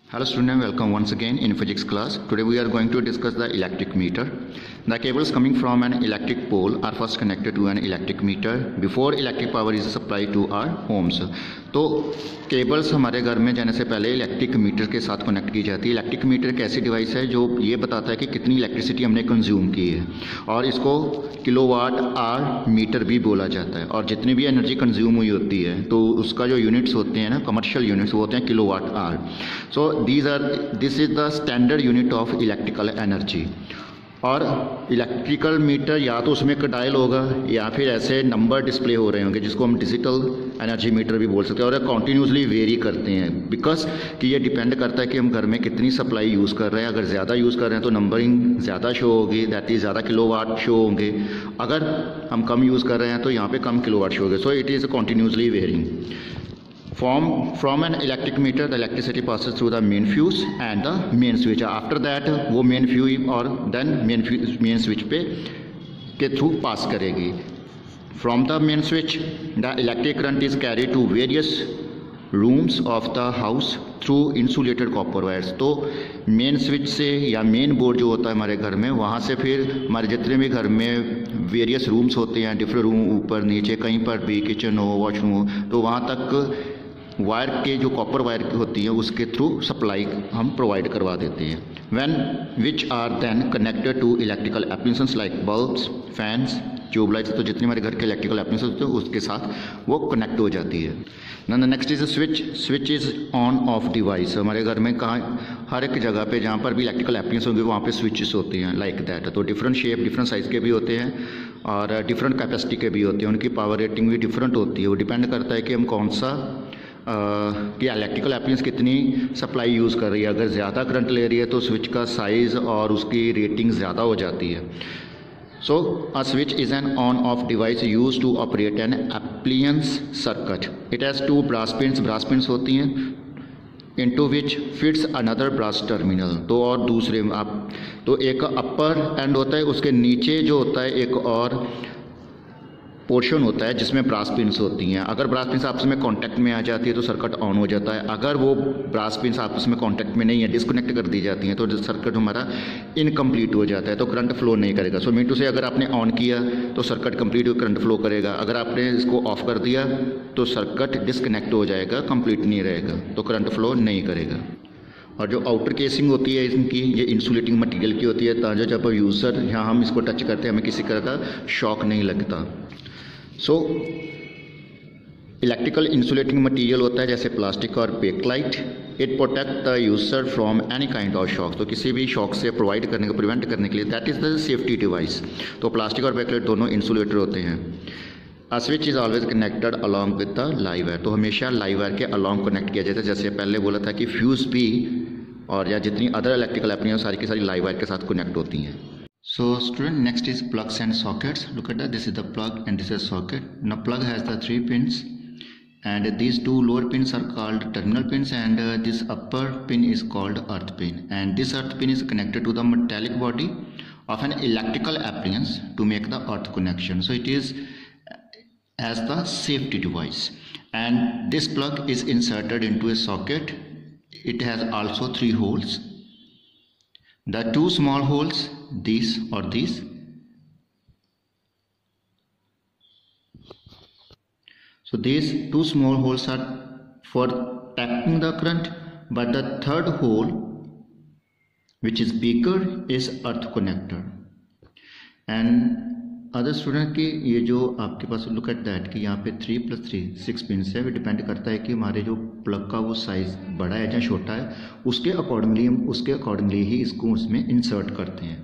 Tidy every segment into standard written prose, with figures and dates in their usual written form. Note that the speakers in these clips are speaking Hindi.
Hello student, welcome once again in physics class. Today we are going to discuss the electric meter. The cables coming from an electric pole are first connected to an electric meter before electric power is supplied to our homes. तो केबल्स हमारे घर में जाने से पहले इलेक्ट्रिक मीटर के साथ कनेक्ट की जाती है। इलेक्ट्रिक मीटर एक ऐसी डिवाइस है जो ये बताता है कि कितनी इलेक्ट्रिसिटी हमने कंज्यूम की है और इसको किलोवाट आवर मीटर भी बोला जाता है। और जितनी भी एनर्जी कंज्यूम हुई होती है तो उसका जो यूनिट्स होते हैं ना, कमर्शियल यूनिट्स, वो होते हैं kilowatt hour. So this is the standard unit of electrical energy. और इलेक्ट्रिकल मीटर या तो उसमें एक डायल होगा या फिर ऐसे नंबर डिस्प्ले हो रहे होंगे जिसको हम डिजिटल एनर्जी मीटर भी बोल सकते हैं। और ये कॉन्टीन्यूसली वेरी करते हैं बिकॉज कि ये डिपेंड करता है कि हम घर में कितनी सप्लाई यूज़ कर रहे हैं। अगर ज़्यादा यूज़ कर रहे हैं तो नंबरिंग ज़्यादा शो होगी, दैट इज़ ज़्यादा किलोवाट शो होंगे। अगर हम कम यूज़ कर रहे हैं तो यहाँ पे कम किलोवाट शो होंगे। So it is continuously varying. From an electric meter, the electricity passes through the main fuse and the main switch. After that वो main fuse और then main switch पे के through pass करेगी. From the main switch, the electric current is carried to various rooms of the house through insulated copper wires. तो मेन स्विच से या मेन बोर्ड जो होता है हमारे घर में, वहाँ से फिर हमारे जितने भी घर में वेरियस रूम्स होते हैं, डिफरेंट रूम, ऊपर नीचे कहीं पर भी, किचन हो, वॉशरूम हो, तो वहाँ तक वायर के जो कॉपर वायर होती है उसके थ्रू सप्लाई हम प्रोवाइड करवा देते हैं। When which are then connected to electrical appliances like bulbs, fans, tubelights. तो जितने हमारे घर के इलेक्ट्रिकल एप्लियंसेस होते हैं उसके साथ वो कनेक्ट हो जाती है। Next is switch. Switch is on off device. हमारे घर में कहाँ, हर एक जगह पे जहाँ पर भी इलेक्ट्रिकल एप्लियंस होंगे वहाँ पे स्विचेस होते हैं लाइक दैट। तो डिफरेंट शेप, डिफरेंट साइज़ के भी होते हैं और डिफरेंट कैपेसिटी के भी होते हैं। उनकी पावर रेटिंग भी डिफरेंट होती है। वो डिपेंड करता है कि हम कौन सा कि इलेक्ट्रिकल एप्लियंस कितनी सप्लाई यूज़ कर रही है। अगर ज़्यादा करंट ले रही है तो स्विच का साइज़ और उसकी रेटिंग ज़्यादा हो जाती है। So a switch is an on off device use to operate an appliances circuit. It has two brass pins. Brass pins होती हैं into which fits another brass terminal. तो और दूसरे आप तो एक अपर एंड होता है, उसके नीचे जो होता है एक और पोर्शन होता है जिसमें ब्रास पिन्स होती हैं। अगर ब्रास पिन्स आपस में कांटेक्ट में आ जाती है तो सर्किट ऑन हो जाता है। अगर वो ब्रास पिन्स आपस में कांटेक्ट में नहीं है, डिस्कनेक्ट कर दी जाती हैं, तो सर्किट हमारा इनकम्प्लीट हो जाता है, तो करंट फ्लो नहीं करेगा। सो मीन टू से अगर आपने ऑन किया तो सर्किट कंप्लीट करंट फ्लो करेगा। अगर आपने इसको ऑफ कर दिया तो सर्किट डिस्कनेक्ट हो जाएगा, कंप्लीट नहीं रहेगा, तो करंट फ्लो नहीं करेगा। और जो आउटर केसिंग होती है इनकी, ये इंसुलेटिंग मटेरियल की होती है ताकि जब यूज़र यहाँ हम इसको टच करते हैं हमें किसी तरह का शॉक नहीं लगता। सो इलेक्ट्रिकल इंसुलेटिंग मटेरियल होता है जैसे प्लास्टिक और bakelite. It protect the user from any kind of shock. तो किसी भी शॉक से प्रोवाइड करने को, प्रिवेंट करने के लिए, that is the safety device. तो प्लास्टिक और बेकलाइट दोनों इंसुलेटर होते हैं। अ switch is always connected along with the live wire. तो हमेशा लाइव वायर के अलॉन्ग कनेक्ट किया जाता है। जैसे पहले बोला था कि फ्यूज़ भी और या जितनी अदर इलेक्ट्रिकल एप्लियंस सारी की सारी लाइव वायर के साथ कनेक्ट होती हैं। So student, next is plugs and sockets. Look at that, this is the plug and this is socket. Now plug has the 3 pins and these 2 lower pins are called terminal pins and this upper pin is called earth pin, and this earth pin is connected to the metallic body of an electrical appliance to make the earth connection. So it is as the safety device, and this plug is inserted into a socket. It has also 3 holes. The 2 small holes, these or these, so these 2 small holes are for tapping the current, but the third hole which is bigger is earth connector. And other student की ये जो आपके पास, लुक एट दैट कि यहाँ पे 3 + 3 6 पिन्स है। वो डिपेंड करता है कि हमारे जो प्लग का वो साइज़ बड़ा है या छोटा है, उसके अकॉर्डिंगली ही इसको उसमें इंसर्ट करते हैं।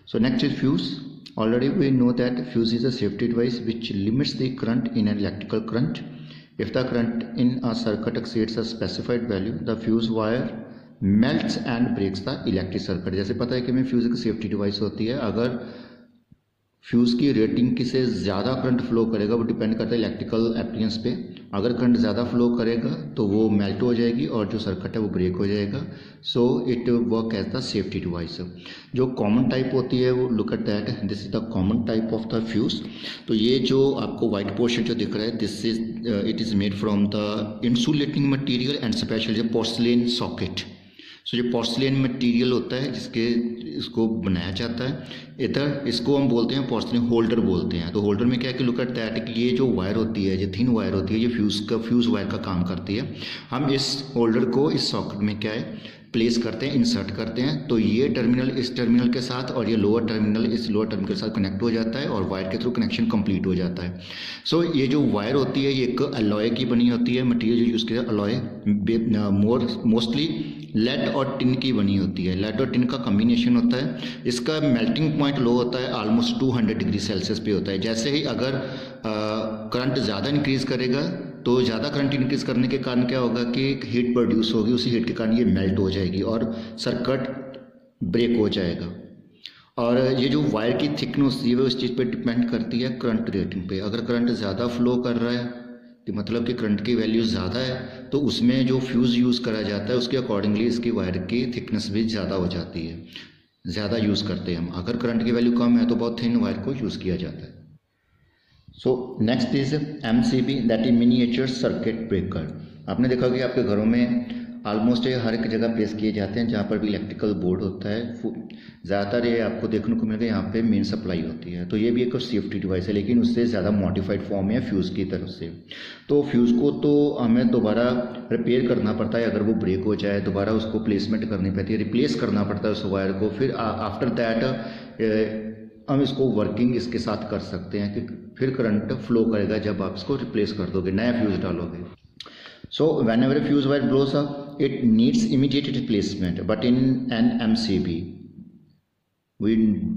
So next is fuse. Already we know that fuse is a safety device which limits the current in an electrical current. If the current in a circuit exceeds a specified value, the fuse wire melts and breaks the electric circuit. जैसे पता है कि हमें फ्यूज़ एक सेफ्टी डिवाइस होती है। अगर फ्यूज़ की रेटिंग किसे ज़्यादा करंट फ्लो करेगा वो डिपेंड करता है इलेक्ट्रिकल एप्लियंस पे। अगर करंट ज़्यादा फ्लो करेगा तो वो मेल्ट हो जाएगी और जो सर्किट है वो ब्रेक हो जाएगा। So it work as the safety device. जो कॉमन टाइप होती है वो, look at that, this is the common type of the fuse. तो ये जो आपको वाइट पोर्शन जो दिख रहा है, this is it is made from the insulating material and specially porcelain socket. So जो पोर्सिलेन मटेरियल होता है जिसके इसको बनाया जाता है, इधर इसको हम बोलते हैं पोर्सिलेन होल्डर बोलते हैं। तो होल्डर में क्या है कि लुक एट दैट कि ये जो वायर होती है, जो थिन वायर होती है, ये फ्यूज़ वायर का काम करती है। हम इस होल्डर को इस सॉकेट में क्या है प्लेस करते हैं, इंसर्ट करते हैं। तो ये टर्मिनल इस टर्मिनल के साथ और ये लोअर टर्मिनल इस लोअर टर्मिनल के साथ कनेक्ट हो जाता है और वायर के थ्रू कनेक्शन कंप्लीट हो जाता है। सो ये जो वायर होती है ये एक अलॉय की बनी होती है, मटेरियल जो यूज़ किया अलॉय मोस्टली लेड और टिन की बनी होती है। लेड और टिन का कम्बिनेशन होता है। इसका मेल्टिंग पॉइंट लो होता है, ऑलमोस्ट 200 डिग्री सेल्सियस पे होता है। जैसे ही अगर करंट ज़्यादा इंक्रीज़ करेगा तो ज़्यादा करंट इंक्रीज़ करने के कारण क्या होगा कि हीट प्रोड्यूस होगी, उसी हीट के कारण ये मेल्ट हो जाएगी और सर्किट ब्रेक हो जाएगा। और ये जो वायर की थिकनेस होती है वो इस चीज़ पे डिपेंड करती है करंट रेटिंग पे। अगर करंट ज़्यादा फ्लो कर रहा है तो मतलब कि करंट की वैल्यू ज़्यादा है तो उसमें जो फ्यूज़ यूज़ करा जाता है उसके अकॉर्डिंगली इसकी वायर की थिकनेस भी ज़्यादा हो जाती है, ज़्यादा यूज़ करते हैं हम। अगर करंट की वैल्यू कम है तो बहुत थिन वायर को यूज़ किया जाता है। सो next is MCB, that is miniature circuit breaker. आपने देखा कि आपके घरों में ऑलमोस्ट हर एक जगह प्लेस किए जाते हैं जहाँ पर भी इलेक्ट्रिकल बोर्ड होता है। ज़्यादातर ये आपको देखने को मिलेगा यहाँ पे मेन सप्लाई होती है। तो ये भी एक सेफ्टी डिवाइस है लेकिन उससे ज़्यादा मॉडिफाइड फॉर्म है फ्यूज़ की तरफ से। तो फ्यूज़ को तो हमें दोबारा रिपेयर करना पड़ता है, अगर वो ब्रेक हो जाए दोबारा उसको प्लेसमेंट करनी पड़ती है, रिप्लेस करना पड़ता है उस वायर को। फिर आफ्टर दैट हम इसको वर्किंग इसके साथ कर सकते हैं कि फिर करंट फ्लो करेगा जब आप इसको रिप्लेस कर दोगे, नया फ्यूज़ डालोगे। So whenever a fuse wire blows up, it needs immediate replacement. But in an MCB, we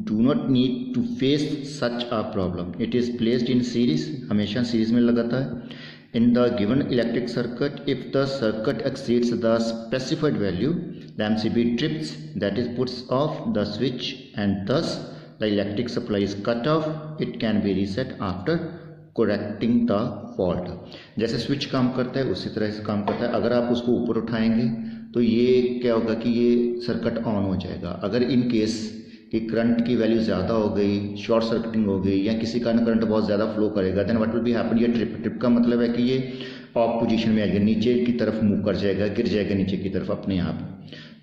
do not need to face such a problem. It is placed in series, हमेशा सीरीज में लगाता है। In the given electric circuit, if the circuit exceeds the specified value, the MCB trips, that is puts off the switch, and thus the electric supply is cut off. It can be reset after correcting the fault. जैसे स्विच काम करता है उसी तरह से काम करता है। अगर आप उसको ऊपर उठाएंगे तो ये क्या होगा कि ये सर्किट ऑन हो जाएगा। अगर इन केस कि करंट की वैल्यू ज़्यादा हो गई, शॉर्ट सर्किटिंग हो गई या किसी कारण करंट बहुत ज़्यादा फ्लो करेगा, then what will be happen, ये ट्रिप का मतलब है कि ये ऑफ पोजीशन में आ जाएगा, नीचे की तरफ मूव कर जाएगा, गिर जाएगा नीचे की तरफ अपने आप।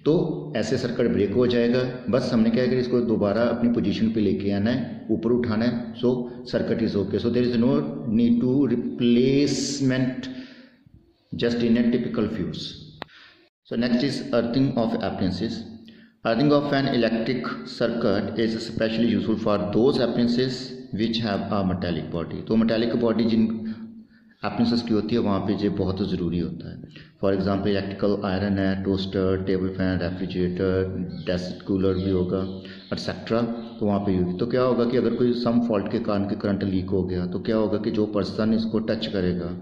तो ऐसे सर्किट ब्रेक हो जाएगा। बस हमने क्या है कि इसको दोबारा अपनी पोजीशन पे लेके आना है, ऊपर उठाना है। So circuit is okay. So there is no need to replacement just in a typical fuse. So next is earthing of appliances. Earthing of an electric circuit is specially useful for those appliances which have a metallic body. तो मेटालिक बॉडी जिन एप्लायंसेस की होती है वहाँ पे ये बहुत ज़रूरी होता है। फॉर एग्जांपल इलेक्ट्रिकल आयरन है, toaster, table fan, refrigerator, desk cooler भी होगा एक्सेट्रा, तो वहाँ पे होगी। तो क्या होगा कि अगर कोई सम फॉल्ट के कारण के करंट लीक हो गया तो क्या होगा कि जो पर्सन इसको टच करेगा,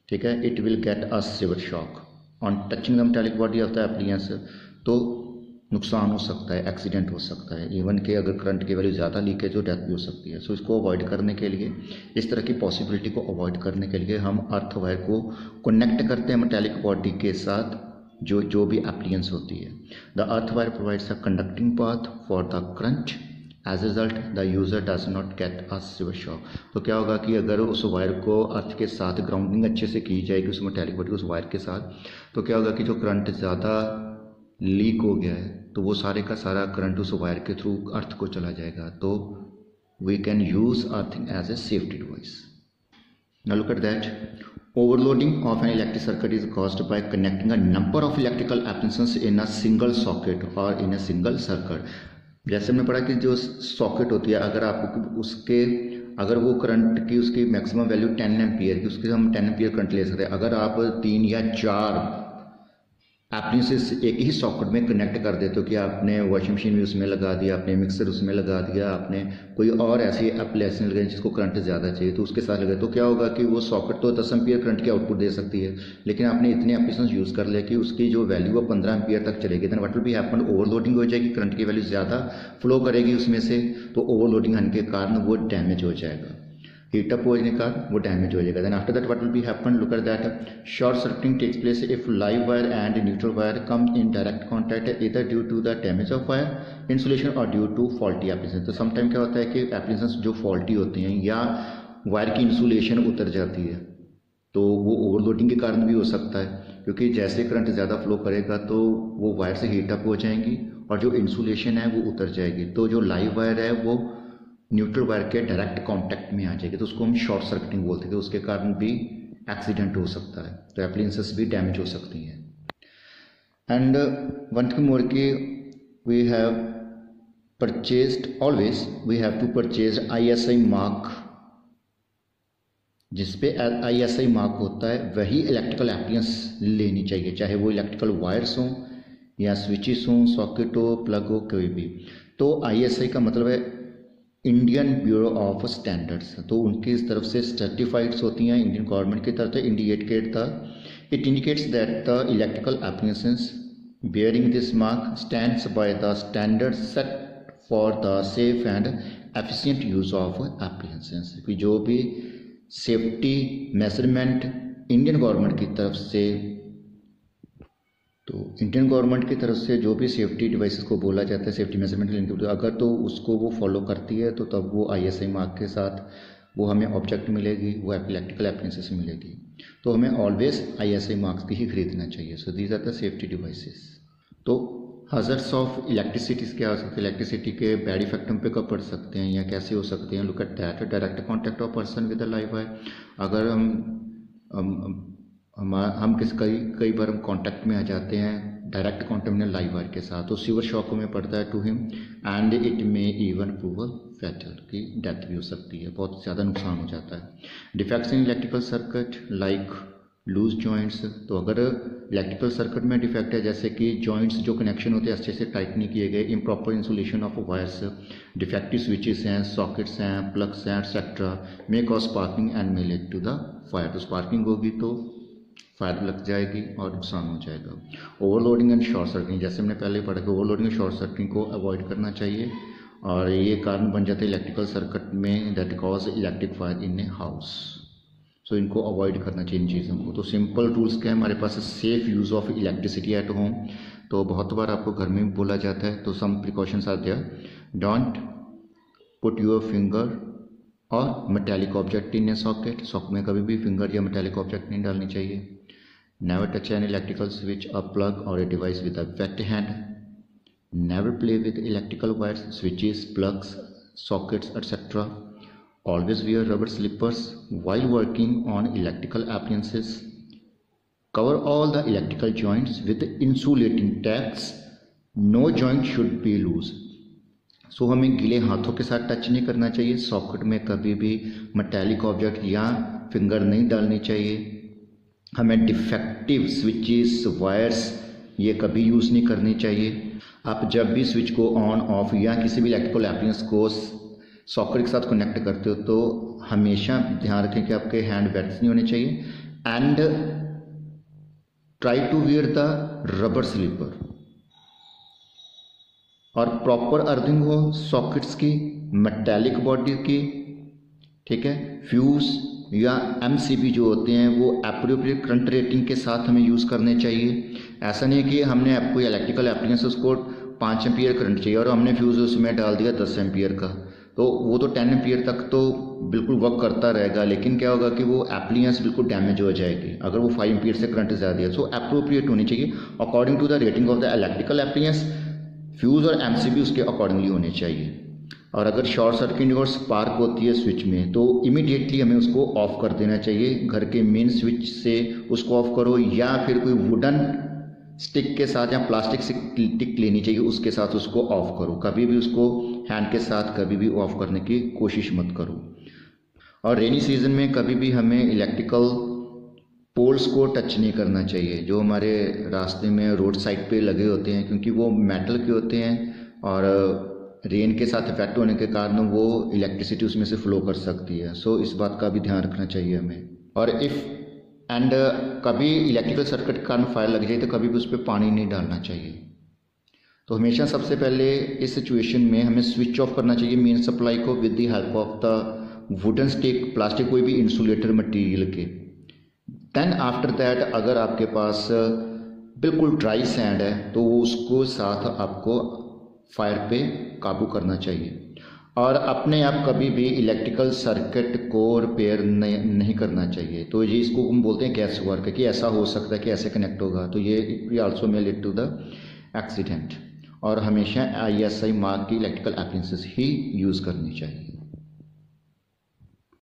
ठीक है, it will get a severe shock on touching the metallic body of the appliance. तो नुकसान हो सकता है, एक्सीडेंट हो सकता है, इवन कि अगर करंट की वैल्यू ज़्यादा लीकेज हो डेथ भी हो सकती है। सो इसको अवॉइड करने के लिए, इस तरह की पॉसिबिलिटी को अवॉइड करने के लिए हम अर्थ वायर को कनेक्ट करते हैं मेटालिक बॉडी के साथ जो भी एप्लायंस होती है। The earth wire provides a conducting path for the current, as result the user does not get a severe shock. तो क्या होगा कि अगर उस वायर को अर्थ के साथ ग्राउंडिंग अच्छे से की जाएगी उस मेटालिक बॉडी उस वायर के साथ, तो क्या होगा कि जो करंट ज़्यादा लीक हो गया है तो वो सारे का सारा करंट उस वायर के थ्रू अर्थ को चला जाएगा। तो we can use earthing as a safety device. Now look at that, overloading of an electric circuit is caused by connecting a number of electrical appliances in a single socket और इन अ सिंगल सर्किट। जैसे हमने पढ़ा कि जो सॉकेट होती है अगर आप उसके अगर वो करंट की उसकी मैक्सिमम वैल्यू 10 एम्पियर की, उसके हम 10 एम्पियर करंट ले सकते हैं। अगर आप 3 या 4 एप्लायंसेस एक ही सॉकेट में कनेक्ट कर देते हो कि आपने वॉशिंग मशीन भी उसमें लगा दिया, आपने मिक्सर उसमें लगा दिया, आपने कोई और ऐसी एप्लायंस लगाई जिसको करंट ज़्यादा चाहिए तो उसके साथ लगाए, तो क्या होगा कि वो सॉकेट तो 10 एम्पियर करंट की आउटपुट दे सकती है, लेकिन आपने इतने एप्लायंस यूज़ कर लिया कि उसकी जो वैल्यू है 15 एम्पियर तक चलेगी। Then what will be happen, overloading हो जाएगी, करंट की वैल्यू ज़्यादा फ्लो करेगी उसमें से, तो ओवरलोडिंग होने के कारण वो डैमेज हो जाएगा, हीट अप होने का वो डैमेज हो जाएगा। Then after that what will be happen, look at that, short circuiting takes place if live wire and neutral wire come in direct contact इधर due to the damage of wire insulation और ड्यू टू फॉल्टी एप्लायंसेस। तो समटाइम क्या होता है कि एप्लायंसेस जो फॉल्टी होती हैं या वायर की इंसुलेशन उतर जाती है तो वो ओवरलोडिंग के कारण भी हो सकता है, क्योंकि जैसे करंट ज़्यादा फ्लो करेगा तो वो वायर से हीट अप हो जाएंगी और जो इंसुलेशन है वो उतर जाएगी, तो जो लाइव वायर है वो न्यूट्रल वायर के डायरेक्ट कांटेक्ट में आ जाएगी, तो उसको हम शॉर्ट सर्किटिंग बोलते हैं। तो उसके कारण भी एक्सीडेंट हो सकता है, तो एप्लायंसेस भी डैमेज हो सकती हैं। एंड वन थिंग मोर कि we have purchased, always we have to purchase ISI mark, जिस पे ISI मार्क होता है वही इलेक्ट्रिकल एप्लायंस लेनी चाहिए, चाहे वो इलेक्ट्रिकल वायर्स हों या स्विचेस हों, सॉकेट हो, प्लग हो, कोई भी। तो ISI का मतलब है इंडियन ब्यूरो ऑफ स्टैंडर्ड्स, तो उनकी इस तरफ से सर्टिफाइड्स होती हैं इंडियन गवर्नमेंट की तरफ से। It indicates that the electrical appliances bearing this mark stands by the standards set for the safe and efficient use of appliances। कि जो भी सेफ्टी मेजरमेंट इंडियन गवर्नमेंट की तरफ से, तो इंडियन गवर्नमेंट की तरफ से जो भी सेफ्टी डिवाइसेस को बोला जाता है सेफ्टी मेजरमेंट लेने के लिए, अगर तो उसको वो फॉलो करती है तो तब वो ISI मार्क के साथ वो हमें ऑब्जेक्ट मिलेगी, वो इलेक्ट्रिकल एप्लायंसेस मिलेगी। तो हमें ऑलवेज ISI मार्क्स की ही खरीदना चाहिए। So these are the safety devices. तो हज़ार्ड्स ऑफ इलेक्ट्रिसिटी क्या हो सकते हैं, इलेक्ट्रिसिटी के बैड इफेक्ट हम पे कब पड़ सकते हैं या कैसे हो सकते हैं। Look at that, direct contact of person with the live wire. अगर हम कई बार हम कॉन्टैक्ट में आ जाते हैं डायरेक्ट कॉन्टैक्ट में लाइव वायर के साथ, तो सीवर शॉक में पड़ता है to him and it may even prove fatal, की डेथ भी हो सकती है, बहुत ज़्यादा नुकसान हो जाता है। Defects in electrical circuit like loose joints, तो अगर इलेक्ट्रिकल सर्किट में डिफेक्ट है, जैसे कि जॉइंट्स जो कनेक्शन होते हैं अच्छे से टाइट नहीं किए गए, improper insulation of wires, defective switches हैं, सॉकेट्स हैं, प्लग्स हैं etcetera, may cause sparking and may lead to the fire. तो स्पार्किंग होगी तो फायर लग जाएगी और नुकसान हो जाएगा। ओवरलोडिंग एंड शॉर्ट सर्किटिंग, जैसे हमने पहले पढ़ा कि ओवरलोडिंग और शॉर्ट सर्किटिंग को अवॉइड करना चाहिए और ये कारण बन जाते हैं इलेक्ट्रिकल सर्किट में that cause electric fire in a house. So इनको अवॉइड करना चाहिए इन चीज़ों को। तो सिंपल रूल्स क्या है हमारे पास, safe use of electricity at home. तो बहुत बार आपको घर में भी बोला जाता है, तो some precautions are there. Don't put your finger or metallic object in a socket, socket में कभी भी फिंगर या मेटेलिक ऑब्जेक्ट नहीं डालनी चाहिए। Never touch an electrical switch, a plug और a device with a wet hand. Never play with electrical wires, switches, plugs, sockets etcetera. Always wear rubber slippers while working on electrical appliances. Cover all the electrical joints with insulating tags. No joint should be loose. So हमें गीले हाथों के साथ टच नहीं करना चाहिए, सॉकेट में कभी भी मेटालिक ऑब्जेक्ट या फिंगर नहीं डालनी चाहिए। हमें डिफेक्टिव स्विचेस, वायर्स ये कभी यूज़ नहीं करनी चाहिए। आप जब भी स्विच को ऑन ऑफ या किसी भी इलेक्ट्रिकल एप्लायंस को सॉकेट के साथ कनेक्ट करते हो तो हमेशा ध्यान रखें कि आपके हैंड वेट्स नहीं होने चाहिए and try to wear the rubber slipper और प्रॉपर अर्थिंग हो सॉकेट्स की, मेटालिक बॉडी की, ठीक है। फ्यूज या MCB जो होते हैं वो एप्रोप्रिएट करंट रेटिंग के साथ हमें यूज़ करने चाहिए। ऐसा नहीं है कि हमने आपको इलेक्ट्रिकल एप्लायंस उसको 5 एम्पियर करंट चाहिए और हमने फ्यूज़ उसमें डाल दिया 10 एम्पियर का, तो वो तो 10 एम्पियर तक तो बिल्कुल वर्क करता रहेगा, लेकिन क्या होगा कि वो एप्लायंस बिल्कुल डैमेज हो जाएगी अगर वो 5 एम्पियर से करंट ज़्यादा है। सो एप्रोप्रिएट होनी चाहिए according to the rating of the electrical appliance. Fuse और MCB उसके अकॉर्डिंगली होने चाहिए। और अगर शॉर्ट सर्किट और स्पार्क होती है स्विच में तो इमीडिएटली हमें उसको ऑफ कर देना चाहिए। घर के मेन स्विच से उसको ऑफ करो या फिर कोई वुडन स्टिक के साथ या प्लास्टिक स्टिक लेनी चाहिए, उसके साथ उसको ऑफ करो। कभी भी उसको हैंड के साथ कभी भी ऑफ करने की कोशिश मत करो। और रेनी सीजन में कभी भी हमें इलेक्ट्रिकल पोल्स को टच नहीं करना चाहिए जो हमारे रास्ते में रोड साइड पे लगे होते हैं, क्योंकि वो मेटल के होते हैं और रेन के साथ इफेक्ट होने के कारण वो इलेक्ट्रिसिटी उसमें से फ्लो कर सकती है। सो इस बात का भी ध्यान रखना चाहिए हमें। और कभी इलेक्ट्रिकल सर्किट के कारण फायर लग जाए तो कभी भी उस पर पानी नहीं डालना चाहिए। तो हमेशा सबसे पहले इस सिचुएशन में हमें स्विच ऑफ करना चाहिए मेन सप्लाई को with the help of the wooden stick, plastic कोई भी इंसुलेटर मटेरियल के। देन आफ्टर दैट अगर आपके पास बिल्कुल ड्राई सैंड है तो वो उसको साथ आपको फायर पे काबू करना चाहिए। और अपने आप कभी भी इलेक्ट्रिकल सर्किट को रिपेयर नहीं करना चाहिए। तो ये इसको हम बोलते हैं गैस वर्क, कि ऐसा हो सकता है कि ऐसे कनेक्ट होगा, तो ये also may lead to the accident. और हमेशा ISI मार्क की इलेक्ट्रिकल अप्लायंसेस ही यूज़ करनी चाहिए।